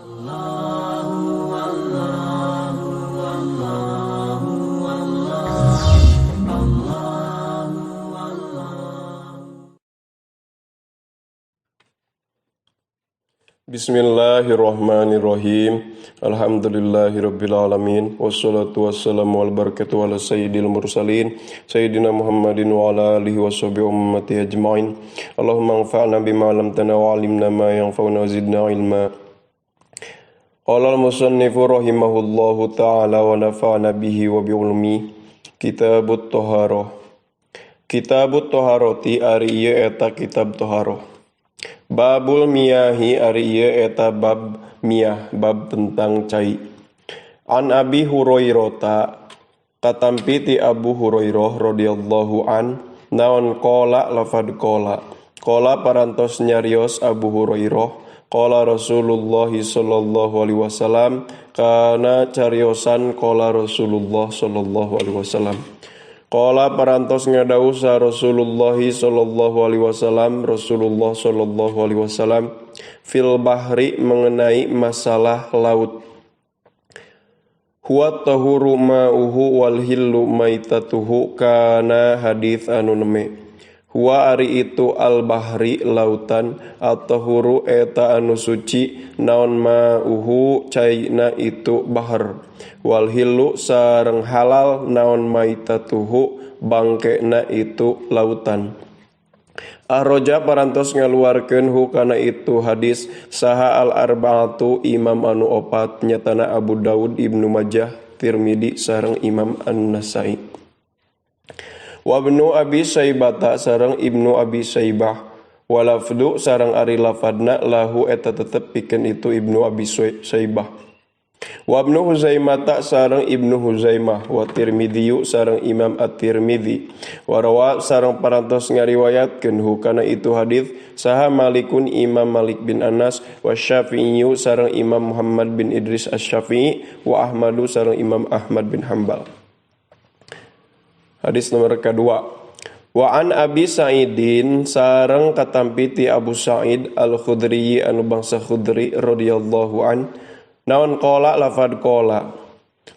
Bismillahirrahmanirrahim. Alhamdulillahirabbil alamin. Wassalatu wassalamu wal barakatuh ala sayyidil mursalin sayyidina Muhammadin wa ala alihi washabihi ummati ajmain. Allahumma anfa'na bima 'allamtana wa 'allimna ma yanfa'una wa zidna ilma. Qala al-musannifu rahimahullahu ta'ala wa nafa'na bihi wa bi ulumi. Kitabut Thaharah. Kitabut Thaharati ari ieu eta kitab Thaharah. Babul miyahi ari ieu eta bab miyah, bab tentang cai. An Abi Hurairah katampi ti Abu Hurairah radhiyallahu an naon qala lafad qala. Qala parantos nyarios Abu Hurairah qala Rasulullah sallallahu alaihi wasallam kana cariosan qala Rasulullah sallallahu alaihi wasallam. Qala parantos ngadawuh sa Rasulullah sallallahu alaihi wasallam Rasulullah sallallahu alaihi wasallam fil bahri mengenai masalah laut. Huwa tahuru ma'uhu wal hillu maitatuhu kana hadits anu neme. Huwa ari itu al bahri lautan at-tahuru eta anu suci naon ma'uhu caina itu bahar. Wal hillu sareng halal naon maitatuhu bangkena itu lautan. Ahroja parantos ngaluarkeun hu kana itu hadis saha al arba'atu imam anu opat nyatana Abu Daud, Ibnu Majah, Tirmidzi sareng Imam An-Nasai. Wa ibnu Abi Saibata sareng Ibnu Abi Saibah walafdu sareng ari lafadna lahu eta tetep pikeun itu Ibnu Abi Saibah. Wa ibnu Huzaimah sareng Ibnu Huzaimah wa Tirmidzi sareng Imam At-Tirmidzi wa rawa sareng parantos ngariwayatkeun hu kana itu hadis saha Malikun Imam Malik bin Anas wa Syafi'i sareng Imam Muhammad bin Idris Asy-Syafi'i wa Ahmadu sareng Imam Ahmad bin Hambal. Hadis nomor kedua. Wa an Abi Sa'idin sareng katampi ti Abu Sa'id Al-Khudri anu bangsa Khudri radhiyallahu an naon qala lafad qala.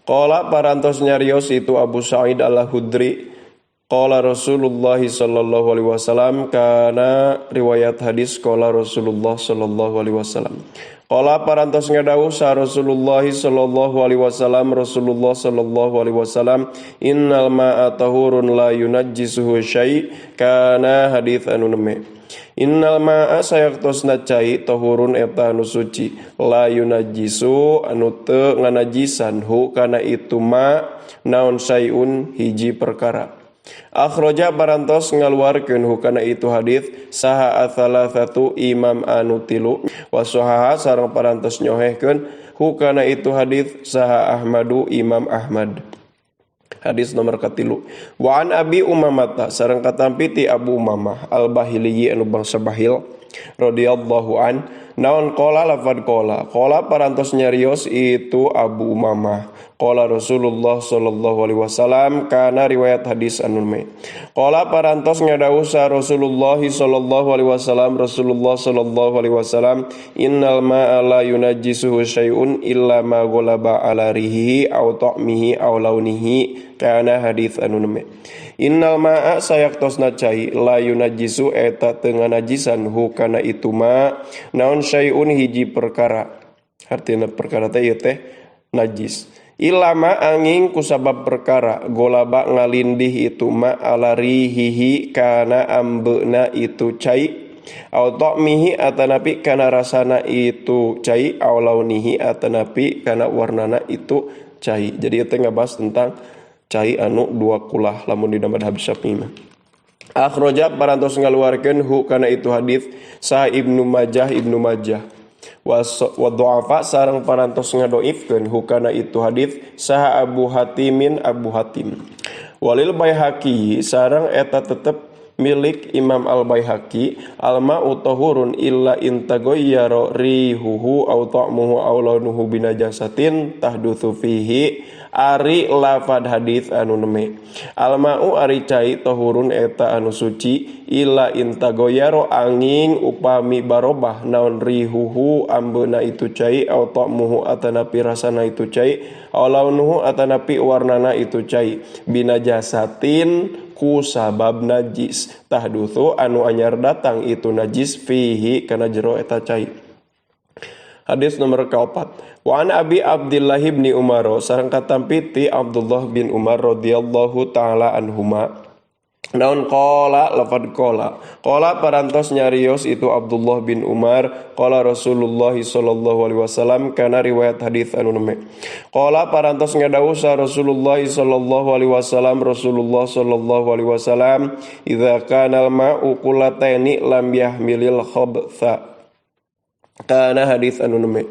Qala parantos nyarios itu Abu Sa'id Al-Khudri qala Rasulullah sallallahu alaihi wasallam kana riwayat hadis qala Rasulullah sallallahu alaihi wasallam. Qala parantos ngadawuh sa Rasulullah sallallahu alaihi wasallam Rasulullah sallallahu alaihi wasallam innal ma'a tahurun la yunajjisuhu syai' kana hadits anu neme. Innal ma'a sayaktosna cai tahurun eta anu suci la yunajjisu anu teu nganajisan hu kana itu ma naon sayun hiji perkara. Akhraja parantos ngaluarkeun hukana itu hadis saha atsalatsatu imam anu tilu wa sahaha sareng parantos nyohehkeun hukana itu hadis saha Ahmadu Imam Ahmad. Hadis nomor katilu. Wa an Abi Umamah sareng katampi ti Abu Umamah Al-Bahili anu bangsa Bahil radhiyallahu an naon qala lafad qala. Qala parantos nyarios itu Abu Umamah qala Rasulullah sallallahu alaihi wasallam kana riwayat hadis anu me. Qala parantos ngadawuh sa Rasulullah sallallahu alaihi wasallam Rasulullah sallallahu alaihi wasallam innal ma'a la yunajjisuhu syai'un illa ma ghalaba ala rihihi aw ta'mihi aw launihi kana hadis anu me. Innal ma'a sayaktosna cai la yunajjisu eta teu nganajisan hu kana itu ma naon syai'un hiji perkara. Artina perkara teh ieu teh najis. Ilama angin kusabab perkara golaba ngalindih itu ma ala rihihi kana ambeuna itu cai au ta'mihi atanapi kana rasana itu cai au launihi atanapi kana warnana itu cai. Jadi itu ngabahas tentang cai anu dua kulah lamun di madhab Syafi'i. Akhraja parantos ngaluarkeun hu kana itu hadis sa Ibnu Majah wa du'afa sareng parantos ngadoifkeun hukana itu hadis saha Abu Hatim walil Baihaqi sareng eta tetep milik Imam Al-Baihaqi, al-ma'u tahurun illa intagoyyaro rihuhu au ta'muhu au launuhu binajasatin tahdutsu fihi. Ari lafad hadis anu neme, al-ma'u ari cai tahurun eta anu suci illa intagoyaro angin upami barobah naon rihuhu ambeuna itu cai au ta'muhu atanapi rasana itu cai au launuhu atanapi warnana itu cai binajasatin ku sabab najis tahdutsu anu anyar datang itu najis fihi kana jero eta cai. Hadis nomor keempat. Wa an Abi Abdullah bin Umar sareng katampiti Abdullah bin Umar radhiyallahu taala anhuma. Naon qala lafad qala parantos nyarios itu Abdullah bin Umar qala Rasulullah sallallahu alaihi wasallam kana riwayat hadis anu neme. Qala parantos ngadawuh sa Rasulullah sallallahu alaihi wasallam Rasulullah sallallahu alaihi wasallam idza kana al-ma'u qullataini lam yahmilil khabtha. Kana hadis anu neme.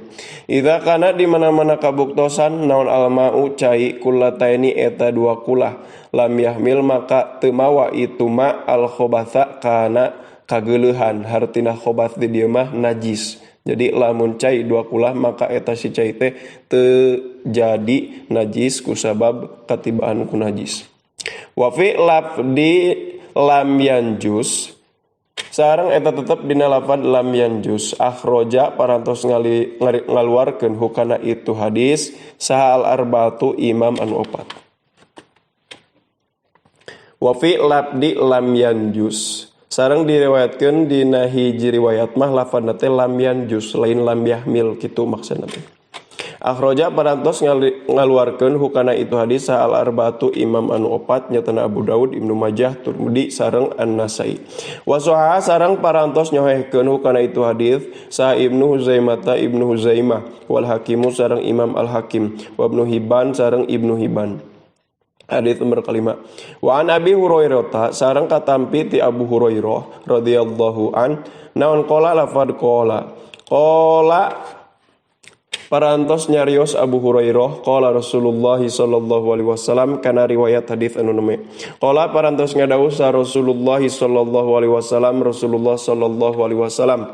Idza kana di mana-mana kabuktosan naon al-ma'u cai kullataini eta dua kulah lam yahmil maka teu mawa itu ma al-khobatha kana kageuleuhan hartina khobath di dieu mah najis. Jadi lamun cai dua kulah maka eta si cai teh teu jadi najis kusabab katibaan ku najis. Wa fi lafdi lam yanjus sareng eta tetep dina lafad lam yanjus akhroja parantos ngaluarkeun hukana itu hadis saha al arba'atu imam anu opat. Wa fi lafdi lam yanjus sareng diriwayatkeun dina hiji riwayat mah lafadna teh lam yanjus lain lam yahmil kitu maksudna teh. Akhroja parantos ngaluarkeun hukana itu hadis saha al arba'atu imam anu opat nyatana Abu Daud, Ibnu Majah, Tirmidzi sareng An-Nasai. Wa saha sareng parantos nyohehkeun hukana itu hadis saha Ibnu Huzaimah wal Hakimu sareng Imam Al-Hakim wa Ibnu Hibban sareng Ibnu Hibban. Hadis nomor kelima. Wa an Abi Hurairah sareng katampi ti Abu Hurairah radhiyallahu an naon qala lafad qala parantos nyarios Abu Hurairah qala Rasulullah sallallahu alaihi wasallam kana riwayat hadis anu neme. Qala parantos ngadawuh sa Rasulullah sallallahu alaihi wasallam Rasulullah sallallahu alaihi wasallam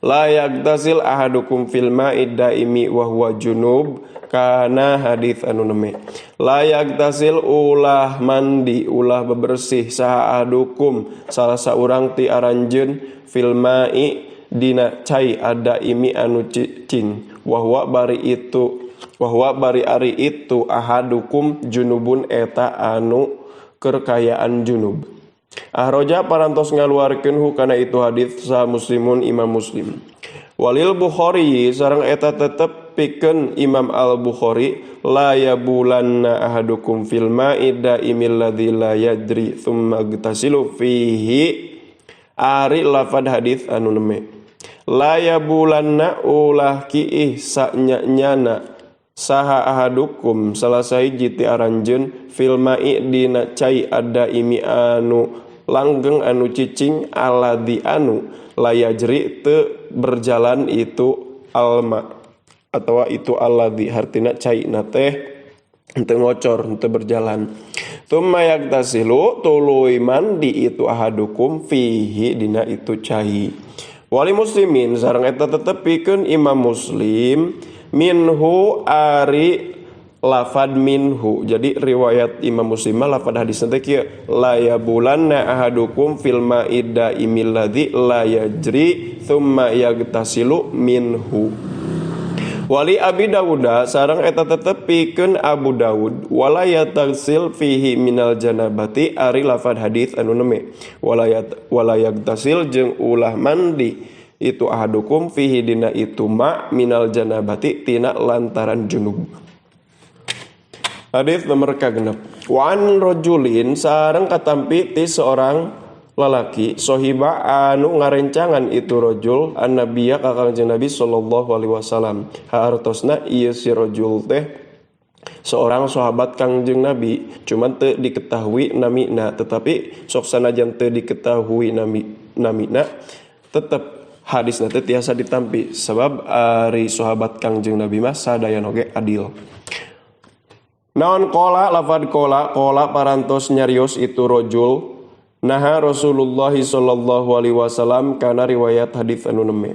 la yagtasil ahadukum fil ma'id daimi wa huwa junub kana hadis anu neme. La yagtasil ulah mandi ulah bebersih saha ahadukum salah saurang ti aranjeun fil ma'i dina cai ada imi anu cicing wahwa bari ari itu ahadukum junubun eta anu kerkayaan junub. Ahroja parantos ngaluarkeun hukana itu hadis sa Muslimun Imam Muslim. Walil Bukhari sareng eta tetep pikeun Imam Al-Bukhari la yabulanna ahadukum fil ma'ida imil ladzi la yadri tsumma gtasilu fihi ari lafad hadis anu neme. La yabulanna ulah kiih sanyana saha ahadukum salah sahiji ti aranjeun fil ma'i dina cai ada imi anu langgeng anu cicing aladi anu la yajri teu berjalan itu alma atawa itu aladi hartina cai na teh teu ngocor teu berjalan. Tsumma yagtasilu tuluy mandi itu ahadukum fihi dina itu cai. Wali muslimin sareng eta tetep pikeun Imam Muslim minhu ari lafad minhu. Jadi riwayat Imam Muslim lafad hadis teh kieu la yabulanna ahadukum fil ma'ida imil ladzi la yajri tsumma yagtasilu minhu. Wali Abi Dawud sareng eta tetep pikeun Abu Dawud wala yatasil fihi minal janabati ari lafad hadis anu neme wala yagtasil jeung ulah mandi itu ahadukum fihi dina itu ma minal janabati tina lantaran junub. Hadis nomor kagenep. Wa an rajulin sareng katampi ti seorang lalaki sohiba anu ngarencangan itu rajul annabiyya ka Kangjeng Nabi sallallahu alaihi wasallam. Hartosna ieu si rajul teh seorang sahabat Kangjeng Nabi, cuman teu diketahui namina, tetapi sok sanajan teu diketahui namina tetep hadisna teh tiasa ditampi sabab ari sahabat Kangjeng Nabi mah sadaya oge adil. Naon qala lafad qala parantos nyarios itu rajul Naha Rasulullah sallallahu alaihi wasallam kana riwayat hadits anu neme.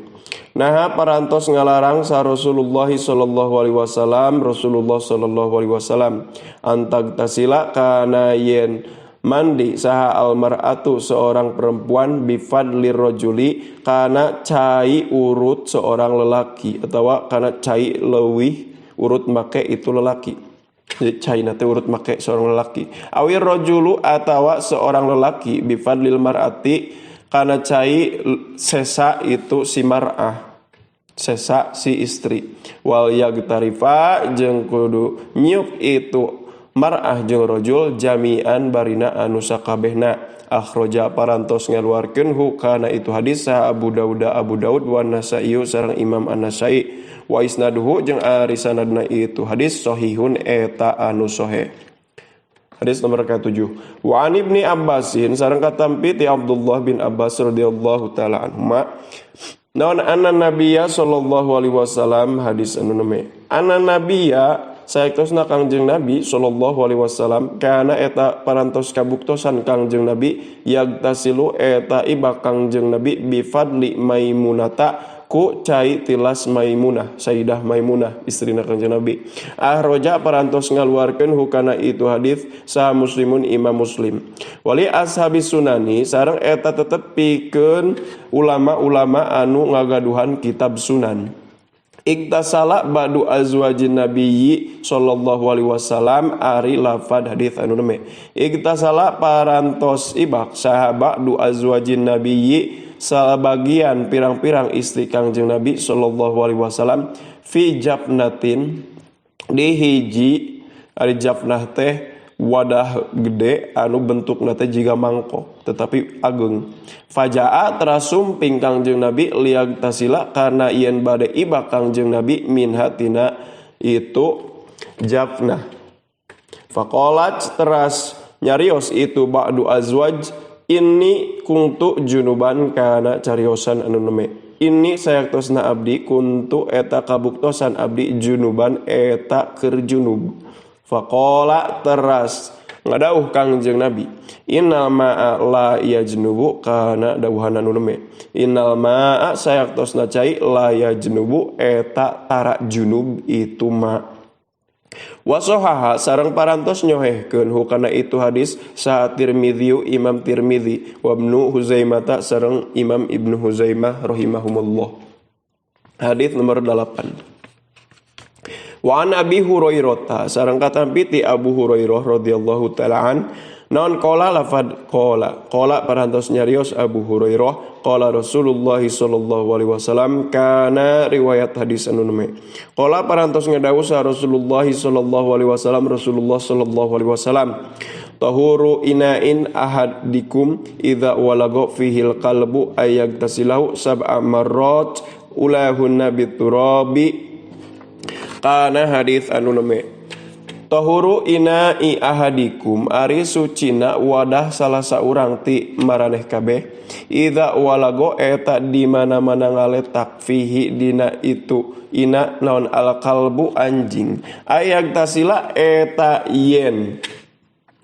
Naha parantos ngalarang sa Rasulullah sallallahu alaihi wasallam sallallahu alaihi wasallam antag tasila kana yen mandi saha almar'atu seorang perempuan bifadlir rajuli kana cai urut seorang lelaki atau kana cai leuwih urut make itu lelaki. Jadi cai nate urut make seorang lelaki. Awir rajulu atawa seorang lelaki bifadlil mar'ati kana cai sesa itu si mar'ah. Sesa si istri. Wal yagtarifa jeung kudu nyiuk itu mar'ah jeung rajul jami'an barina anu sakabehna. Akhraja parantos ngaluarkeun hu kana itu hadis sa Abu Daud wa Nasa'i sareng Imam An-Nasa'i. Wa isnaduhu jeung ari sanadna itu hadis sahihun eta anu sahih. Hadis nomor ke-7. Wa an Ibni Abbasin sareng katampi ti Abdullah bin Abbas radhiyallahu taala anhuma. Naon anna nabiyya sallallahu alaihi wasallam hadis anu neme. Anna nabiyya saektosna Kangjeng Nabi sallallahu alaihi wasallam kana eta parantos kabuktosan Kangjeng Nabi yagtasilu eta ibak Kangjeng Nabi bifadli Maimunata ku cai tilas Maimunah, Sayyidah Maimunah istrina Kanjeng Nabi. Ahroja parantos ngaluarkeun hukana itu hadis sa Muslimun Imam Muslim. Wali ashabis sunani sareng eta tetep pikeun ulama-ulama anu ngagaduhan kitab sunan. Iktasala ba'du azwajin nabiyyi sallallahu alaihi wasallam ari lafad hadis anu neme. Iktasala parantos ibak saha ba'du azwajin nabiyyi sabagian pirang-pirang istri Kangjeng Nabi sallallahu alaihi wasallam fi jafnatin di hiji ari jafnah teh wadah gede anu bentukna teh jiga mangkok tetapi ageng. Fajaa terasumping Kangjeng Nabi liag tasila karena yen bade iba Kangjeng Nabi min hatina itu jafnah. Faqalat teras nyarios itu ba'du azwaj ini kuntu junuban kana cariosan anu neme. Ini sayaktosna abdi kuntu eta kabuktosan abdi junuban eta keur junub. Faqala teras ngadauh Kangjeng Nabi. Innal ma'a la yajnubu kana dawuhan anu neme. Innal ma'a sayaktosna cai la yajnubu eta tara junub itu ma. Wasohaha sareng parantos nyohehkeun hukana itu hadis sa Tirmidzi Imam Tirmidzi wa Ibnu Huzaimah sareng Imam Ibnu Huzaimah rahimahumullah. Hadis nomor 8. Wa an Abi Hurairah sareng katampi ti Abu Hurairah radhiyallahu taala an naon qala lafad qala parantos nyarios Abu Hurairah qala Rasulullah sallallahu alaihi wasallam kana riwayat hadis anu neme. Qala parantos ngadawuh sa Rasulullah sallallahu alaihi wasallam Rasulullah sallallahu alaihi wasallam tahuru inain ahadikum idza walaga fihil qalbu ayagtasilahu sab'a marrat ulahunna biturabi kana hadis anu neme. Tahuru ina'i ahadikum ari sucina wadah salah saurang ti maraneh kabeh idza walago eta di mana-mana ngaletak fihi dina itu ina naon al kalbu anjing ayag tasila eta yen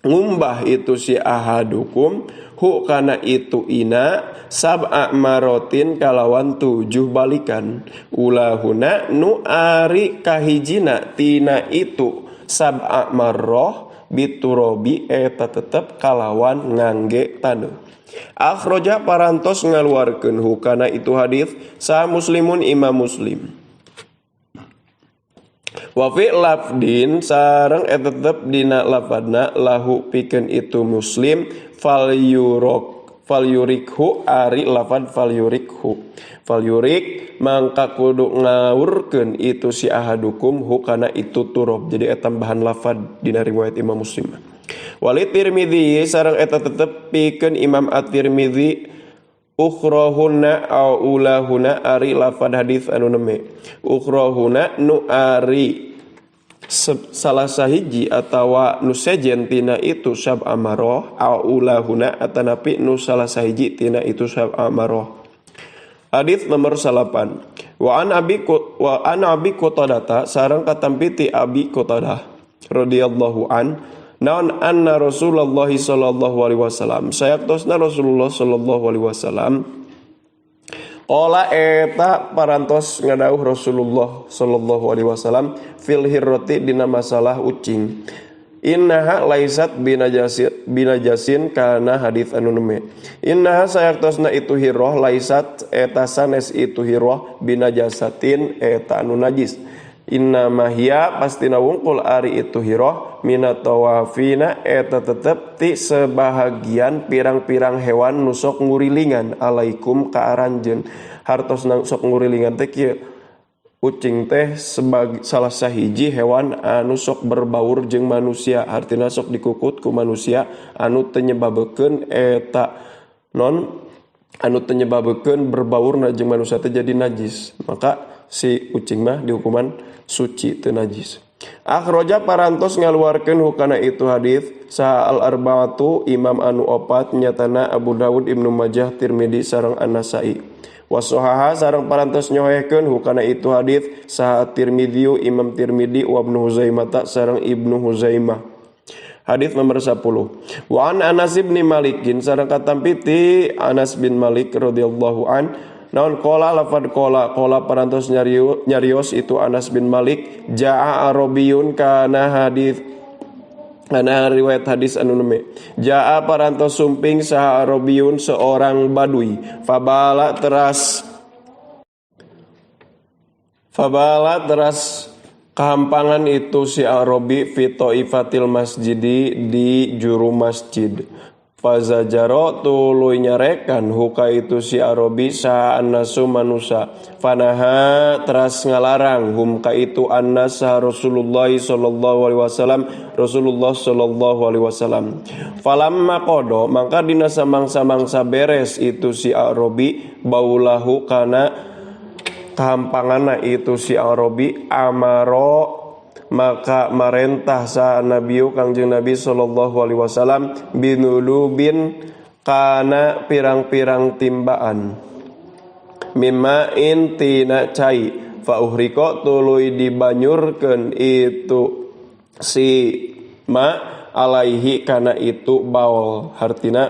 ngumbah itu si ahadukum hu kana itu ina sab'a marotin kalawan 7 balikan ulahuna nu ari kahijina tina itu sab'a marroh biturobi eta tetep kalawan ngangge taneuh. Akhraja parantos ngaluarkeun hukana itu hadis sa Muslimun Imam Muslim. Wa fi lafdin sareng eta tetep dina lafadna lahu pikeun itu Muslim falyurikhu ari lafad falyurik mangka kudu ngawurkeun itu si ahadukum hukana itu turab. Jadi eta tambahan lafad dina riwayat Imam Muslim. Wali Tirmidzi sareng eta tetep pikeun Imam At-Tirmidzi ukhrahunna au ulahuna ari lafad hadis anu neme. Ukhrahuna nu ari salah sahiji atawa nu sejen tina itu sab amaroh au ulahuna atanapi nu salah sahiji tina itu sab amaroh. Hadis nomor 8. Wa an Abi Qatadah sareng katampi ti Abi Qatadah radhiyallahu an naon anna Rasulullah sallallahu alaihi wasallam sayaktosna Rasulullah sallallahu alaihi wasallam qala eta parantos ngadauh Rasulullah sallallahu alaihi wasallam fil hirrati dina masalah ucing innaha laisat binajasin kana hadits anu neme innaha sayaktosna itu hirroh laisat eta sanes itu hirroh binajasatin eta anu najis inna mahia pastina wungkul ari itu hirroh minat tawafina eta tetep ti sebahagian pirang-pirang hewan nusok ngurilingan alaikum ka aranjeun hartos sok ngurilingan teh kieu ucing teh sebagai salah sahiji hewan anu sok berbaur jeung manusia artina sok dikukut ku manusia anu teu nyebabekeun eta non anu teu nyebabekeun berbaurna jeung manusia teh jadi najis maka si ucing mah dihukuman suci teu najis. Akhraja parantos ngaluarkeun hukana itu hadis sa al arba'atu imam anu opat nyatana Abu Dawud Ibnu Majah Tirmidzi sareng An-Nasa'i. Wasohaha sareng parantos nyohehkeun hukana itu hadis sa Tirmidzi Imam Tirmidzi wa Ibnu Huzaimah sareng Ibnu Huzaimah. Hadis nomor 10. Wa an Anas bin Malikin sareng katampi ti Anas bin Malik radhiyallahu an naon qala lafad qala parantos nyarios itu Anas bin Malik jaa arabiyun kana riwayat hadis anu neme jaa parantos sumping saha arabiyun seorang badui fabala teras kehampangan itu si arabi fi taifatil masjidi di juru masjid fazajaro tuluy nyarekan huka itu si arabi sa annasu manusa fanaha teras ngalarang hum ka itu annas Rasulullah sallallahu alaihi wasallam Rasulullah sallallahu alaihi wasallam falamma qada mangka dina samangsa-mangsa beres itu si arabi baulahu kana kahampanganna itu si arabi amaro maka marentah sa nabiu kangjeng Nabi sallallahu alaihi wasallam binulubin kana pirang-pirang timbaan mimmain tina cai fa uhriqa tuluy dibanyurkeun itu si ma alaihi kana itu baul hartina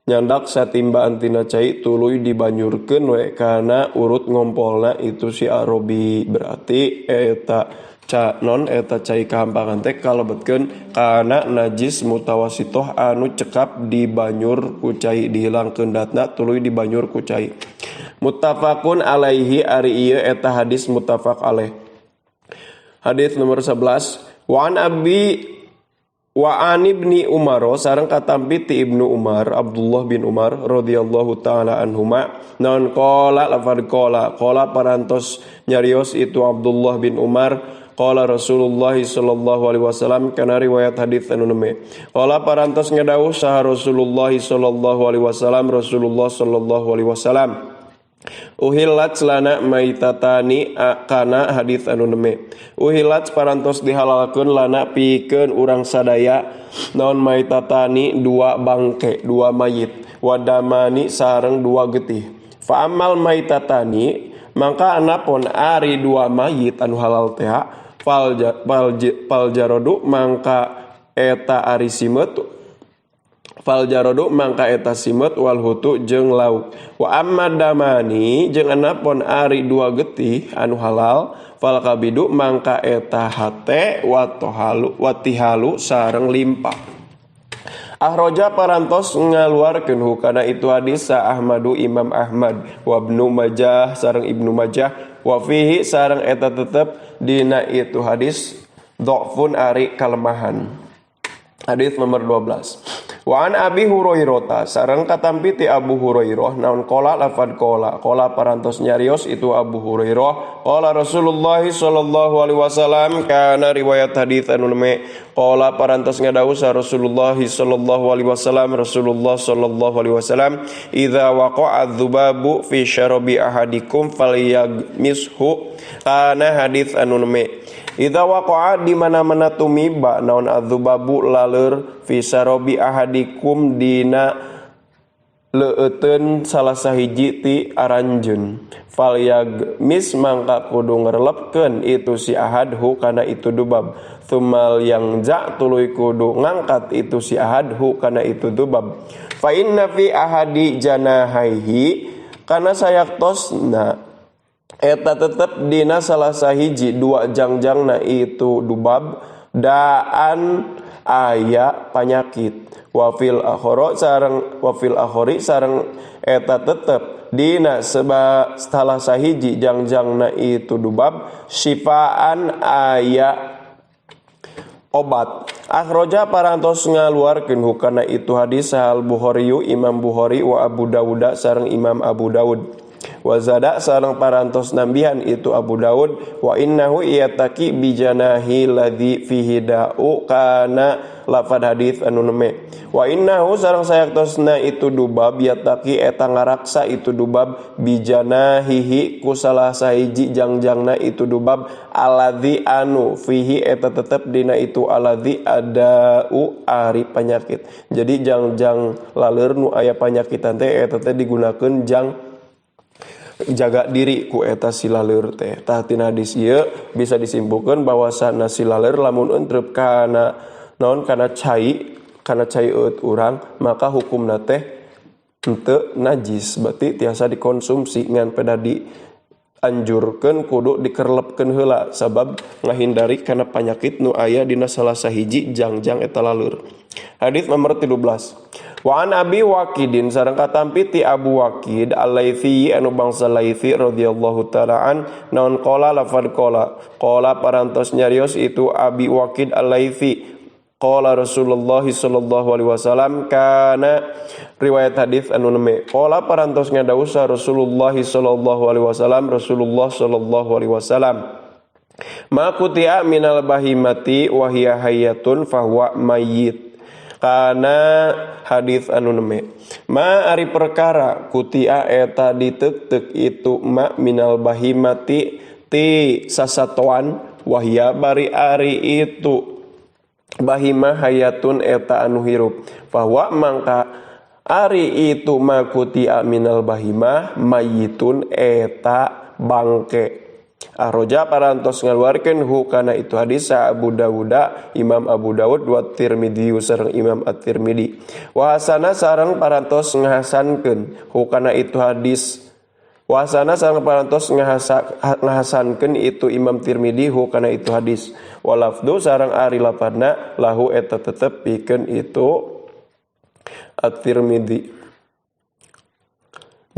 nyandak satimbaan tina cai tuluy dibanyurkeun we kana urut ngompolna itu si arabi berarti eta eta cai kahampangan teh kalebetkeun kana najis mutawasitoh anu cekap di banyur ku cai dihilangkeun datna tuluy di banyur ku cai. Muttafaqun alaihi ari ieu eta hadis muttafaq alaih. Hadis nomor 11 wa an ibni Umar sareng katampi ti Ibnu Umar Abdullah bin Umar radhiyallahu taala anhuma naon qala lafad qala parantos nyarios itu Abdullah bin Umar qala Rasulullah sallallahu alaihi wasallam kana riwayat hadis anu neme qala parantos ngadawuh saha Rasulullah sallallahu alaihi wasallam Rasulullah sallallahu alaihi wasallam uhillat lana maitatani kana hadis anu neme uhillat parantos dihalalkeun lana pikeun urang sadaya naon maitatani dua bangke dua mayit wadamani sareng dua getih fa amal maitatani mangka anapun ari dua mayit anu halal teh faljarodu mangka eta ari simet faljarodu mangka eta simet wal hutu jeung lauk wa ammadamani jeung anapun ari dua getih anu halal fal kabidu mangka eta hate watihalu sareng limpah. Akhraja parantos ngaluarkeun hukana itu hadis sa Ahmadu Imam Ahmad wa Ibnu Majah sareng Ibnu Majah wa fihi sareng eta tetep dina itu hadis dhafun ari kalemahan. Hadis nomor 12. Wa an Abi Hurairah sareng katampi ti Abu Hurairah naon qala lafad qala parantos nyarios itu Abu Hurairah qala Rasulullah sallallahu alaihi wasallam kana riwayat hadis anu neme qala parantos ngadawuh sa Rasulullah sallallahu alaihi wasallam Rasulullah sallallahu alaihi wasallam idza waqa'a adzubabu fi syarabi ahadikum falyagmishu kana hadis anu neme idza waqa'a di mana-mana tumiba naon adzubabu laleur fi syarabi ahadikum dina leueteun salah sahiji ti aranjeun falyag mis mangka kudu ngerlepkeun itu si ahadhu kana itu dubab tsummal yang ja tuluy kudu ngangkat itu si ahadhu kana itu dubab fa inna fi ahadi janahaihi kana sayaktosna eta tetep dina salah sahiji dua jangjangna itu dubab daan aya panyakit wafil akhori sareng eta tetep dina salah sahiji jangjangna itu dubab syifaan aya obat akhroja parantos ngaluarkeun hukana itu hadis sahal Bukhari Imam Bukhari wa Abu Dawud sareng Imam Abu Dawud wazada sareng parantos nambihan itu Abu Dawud wa innahu yataki bijanahi ladzi fihi da'u kana lafad hadis anu neme wa innahu sareng sayaktosna itu dubab yataki eta ngaraksa itu dubab bijanahihi ku salah sahiji jangjangna itu dubab aladzi anu fihi eta tetep dina itu aladzi ada'u ari penyakit jadi jangjang laleur nu aya panyakitan teh eta teh digunakeun jang jaga diri ku eta silaleur teh tah tina hadis ieu bisa disimpulkeun bahwasana silaleur lamun entrep kana naon kana cai eut urang maka hukumna teh henteu najis berarti tiasa dikonsumsi ngan peda dianjurkeun kudu dikerlepkeun heula sabab ngahindari kana panyakit nu aya dina salah sahiji jangjang eta laleur. Hadis nomor 13. Wa an Abi Waqidin sareng katampi ti Abu Waqid Al-Laitsi anu bangsa Laitsi radhiyallahu taala an naon qala lafad qala parantos nyarios itu Abi Waqid Al-Laitsi qala Rasulullah sallallahu alaihi wasallam kana riwayat hadis anu neme qala parantos ngadawuh Rasulullah sallallahu alaihi wasallam ma kutia minal bahimati wa hiya hayatun fahuwa mayyit kana hadis anu neme ma ari perkara kutia eta diteuk-teuk itu ma minal bahimati ti sasatoan wahya bari ari itu bahimah hayatun eta anu hirup bahwa mangka ari itu ma kutia minal bahimah mayitun eta bangke Arroja parantos ngaluarkeun hukana itu hadis Abu Dawud Imam Abu Dawud wa Tirmidzi sareng Imam At-Tirmidzi wa hasana sareng parantos ngahasankeun hukana itu hadis wa hasana sareng parantos ngahasankeun itu Imam Tirmidzi hukana itu hadis wa lafdu sareng ari lapadna lahu eta tetep pikeun itu At-Tirmidzi.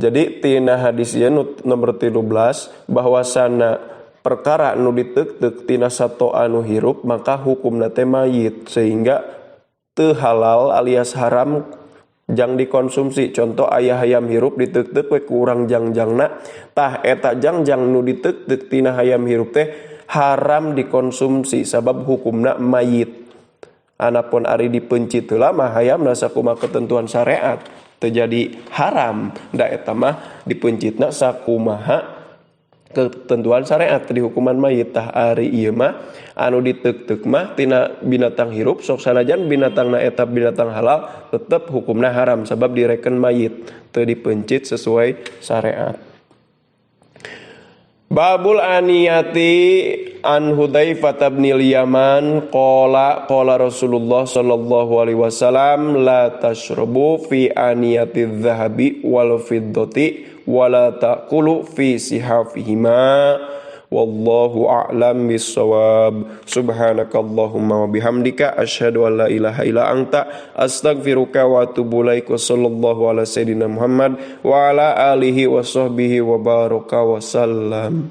Jadi tina hadis ieu nomor 13 bahwasana perkara nu diteuk-teuk tina sato anu hirup maka hukumna teh mayit sehingga teu halal alias haram jang dikonsumsi. Contoh aya hayam hirup diteuk-teuk we ku urang jangjangna tah eta jangjang nu diteuk-teuk tina hayam hirup teh haram dikonsumsi sabab hukumna mayit. Anapun ari dipencit heula mah hayamna sakumaha ketentuan syariat terjadi haram da eta mah dipencitna sakumaha ketentuan syariat di hukuman mayit tah ari ieu mah anu diteuk-teuk mah tina binatang hirup sok sanajan binatangna eta binatang halal tetep hukumna haram sabab direken mayit teu dipencit sesuai syariat. Babul aniyati an Hudzaifah bin Yaman qala Rasulullah sallallahu alaihi wasallam la tashrabu fi aniyati dzahabi wal fiddati wala taqulu fi sihafihima wallahu a'lam bissawab. Subhanakallahumma wa bihamdika asyhadu an la ilaha illa anta astaghfiruka wa atubu ilaik. Sallallahu ala sayyidina Muhammad wa ala alihi wa sahbihi wa baraka wa sallam.